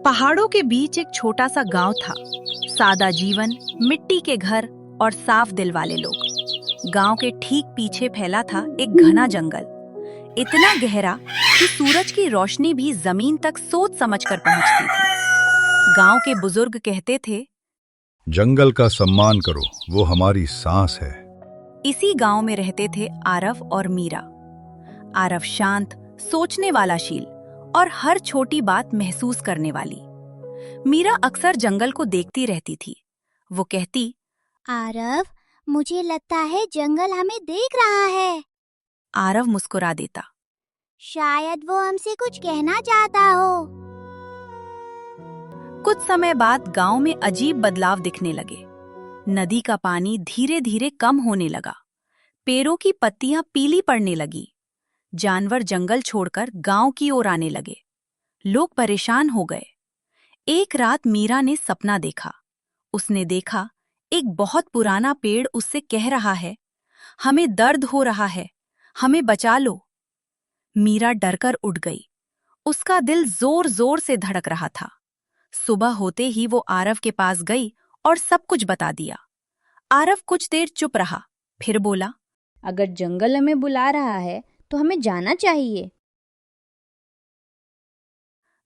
पहाड़ों के बीच एक छोटा सा गांव था। सादा जीवन, मिट्टी के घर और साफ दिल वाले लोग। गांव के ठीक पीछे फैला था एक घना जंगल, इतना गहरा कि सूरज की रोशनी भी जमीन तक सोच समझकर पहुंचती थी। गांव के बुजुर्ग कहते थे, जंगल का सम्मान करो, वो हमारी सांस है। इसी गांव में रहते थे आरव और मीरा। आरव शांत, सोचने वाला शील और हर छोटी बात महसूस करने वाली। मीरा अक्सर जंगल को देखती रहती थी। वो कहती, आरव, मुझे लगता है जंगल हमें देख रहा है। आरव मुस्कुरा देता, शायद वो हमसे कुछ कहना चाहता हो। कुछ समय बाद गांव में अजीब बदलाव दिखने लगे। नदी का पानी धीरे धीरे कम होने लगा। पेड़ों की पत्तियां पीली पड़ने लगी। जानवर जंगल छोड़कर गांव की ओर आने लगे। लोग परेशान हो गए। एक रात मीरा ने सपना देखा। उसने देखा एक बहुत पुराना पेड़ उससे कह रहा है, हमें दर्द हो रहा है, हमें बचा लो। मीरा डरकर उठ गई। उसका दिल जोर जोर से धड़क रहा था। सुबह होते ही वो आरव के पास गई और सब कुछ बता दिया। आरव कुछ देर चुप रहा, फिर बोला, अगर जंगल हमें बुला रहा है तो हमें जाना चाहिए।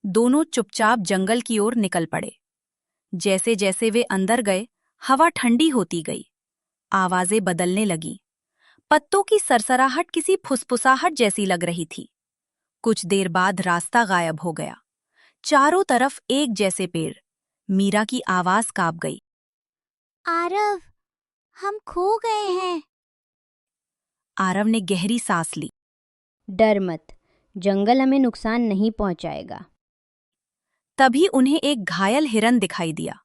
दोनों चुपचाप जंगल की ओर निकल पड़े। जैसे जैसे वे अंदर गए, हवा ठंडी होती गई। आवाजें बदलने लगी। पत्तों की सरसराहट किसी फुसफुसाहट जैसी लग रही थी। कुछ देर बाद रास्ता गायब हो गया। चारों तरफ एक जैसे पेड़। मीरा की आवाज कांप गई, आरव, हम खो गए हैं। आरव ने गहरी सांस ली। डर मत, जंगल हमें नुकसान नहीं पहुंचाएगा। तभी उन्हें एक घायल हिरन दिखाई दिया।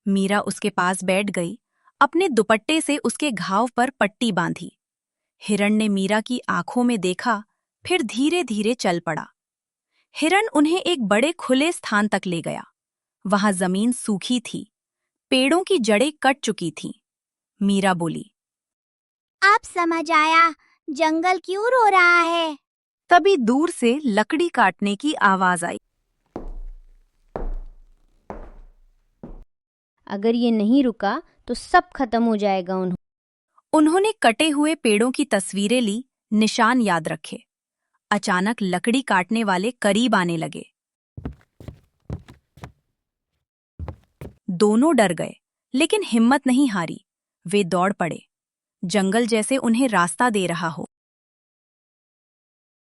मीरा उसके पास बैठ गई, अपने दुपट्टे से उसके घाव पर पट्टी बांधी। हिरण ने मीरा की आंखों में देखा, फिर धीरे धीरे चल पड़ा। हिरण उन्हें एक बड़े खुले स्थान तक ले गया। वहां जमीन सूखी थी, पेड़ों की जड़ें कट चुकी थीं। मीरा बोली, अब समझ आया, जंगल क्यों रो रहा है। तभी दूर से लकड़ी काटने की आवाज आई। अगर ये नहीं रुका तो सब खत्म हो जाएगा। उन्होंने कटे हुए पेड़ों की तस्वीरें ली, निशान याद रखे। अचानक लकड़ी काटने वाले करीब आने लगे। दोनों डर गए, लेकिन हिम्मत नहीं हारी। वे दौड़ पड़े, जंगल जैसे उन्हें रास्ता दे रहा हो।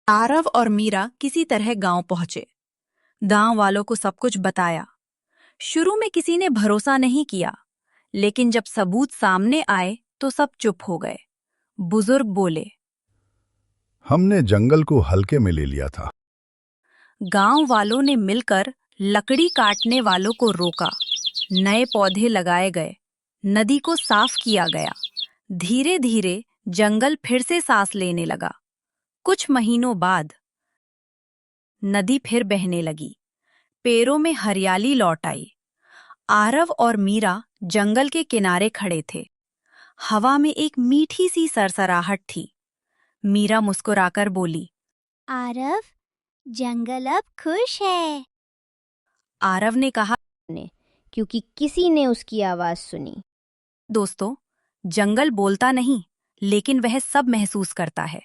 आरव और मीरा किसी तरह गांव पहुंचे। गांव वालों को सब कुछ बताया। शुरू में किसी ने भरोसा नहीं किया, लेकिन जब सबूत सामने आए तो सब चुप हो गए। बुजुर्ग बोले, हमने जंगल को हल्के में ले लिया था। गांव वालों ने मिलकर लकड़ी काटने वालों को रोका। नए पौधे लगाए गए, नदी को साफ किया गया। धीरे धीरे जंगल फिर से सांस लेने लगा। कुछ महीनों बाद नदी फिर बहने लगी। पेड़ों में हरियाली लौट आई। आरव और मीरा जंगल के किनारे खड़े थे। हवा में एक मीठी सी सरसराहट थी। मीरा मुस्कुराकर बोली, आरव, जंगल अब खुश है। आरव ने कहा, क्योंकि किसी ने उसकी आवाज सुनी। दोस्तों, जंगल बोलता नहीं, लेकिन वह सब महसूस करता है।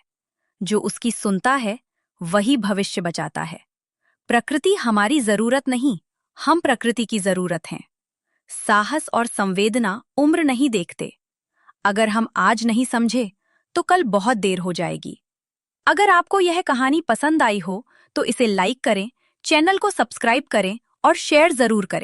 जो उसकी सुनता है, वही भविष्य बचाता है। प्रकृति हमारी जरूरत नहीं, हम प्रकृति की जरूरत हैं। साहस और संवेदना उम्र नहीं देखते। अगर हम आज नहीं समझे, तो कल बहुत देर हो जाएगी। अगर आपको यह कहानी पसंद आई हो, तो इसे लाइक करें, चैनल को सब्सक्राइब करें और शेयर जरूर करें।